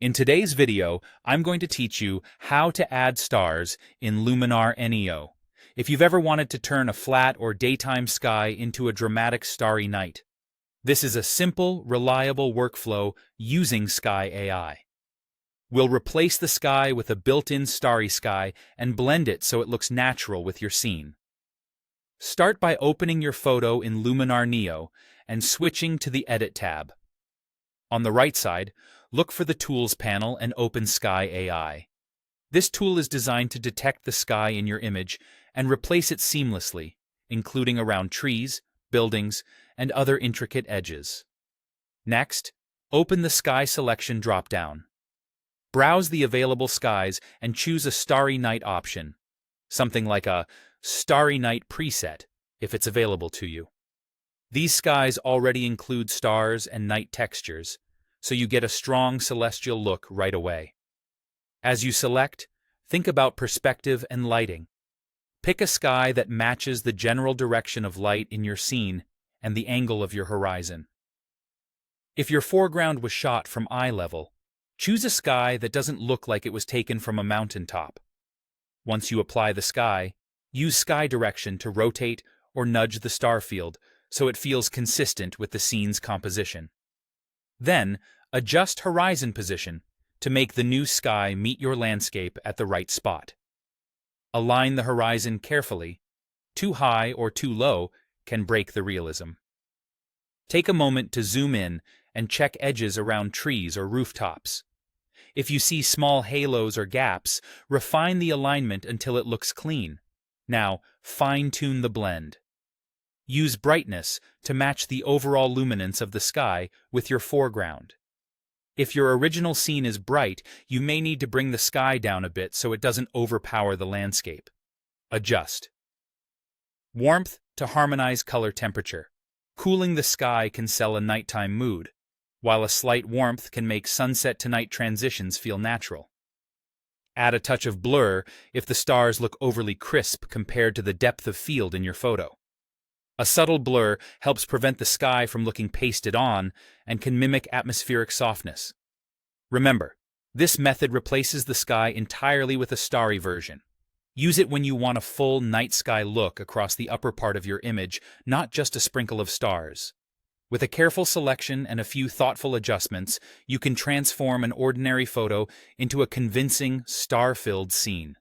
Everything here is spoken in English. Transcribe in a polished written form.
In today's video, I'm going to teach you how to add stars in Luminar NEO. If you've ever wanted to turn a flat or daytime sky into a dramatic starry night, this is a simple, reliable workflow using Sky AI. We'll replace the sky with a built-in starry sky and blend it so it looks natural with your scene. Start by opening your photo in Luminar NEO and switching to the Edit tab. On the right side, look for the Tools panel and open Sky AI. This tool is designed to detect the sky in your image and replace it seamlessly, including around trees, buildings, and other intricate edges. Next, open the Sky Selection drop-down. Browse the available skies and choose a Starry Night option, something like a Starry Night preset, if it's available to you. These skies already include stars and night textures, so you get a strong celestial look right away. As you select, think about perspective and lighting. Pick a sky that matches the general direction of light in your scene and the angle of your horizon. If your foreground was shot from eye level, choose a sky that doesn't look like it was taken from a mountaintop. Once you apply the sky, use sky direction to rotate or nudge the star field so it feels consistent with the scene's composition. Then, adjust horizon position to make the new sky meet your landscape at the right spot. Align the horizon carefully. Too high or too low can break the realism. Take a moment to zoom in and check edges around trees or rooftops. If you see small halos or gaps, refine the alignment until it looks clean. Now, fine-tune the blend. Use brightness to match the overall luminance of the sky with your foreground. If your original scene is bright, you may need to bring the sky down a bit so it doesn't overpower the landscape. Adjust. Warmth to harmonize color temperature. Cooling the sky can sell a nighttime mood, while a slight warmth can make sunset to night transitions feel natural. Add a touch of blur if the stars look overly crisp compared to the depth of field in your photo. A subtle blur helps prevent the sky from looking pasted on and can mimic atmospheric softness. Remember, this method replaces the sky entirely with a starry version. Use it when you want a full night sky look across the upper part of your image, not just a sprinkle of stars. With a careful selection and a few thoughtful adjustments, you can transform an ordinary photo into a convincing, star-filled scene.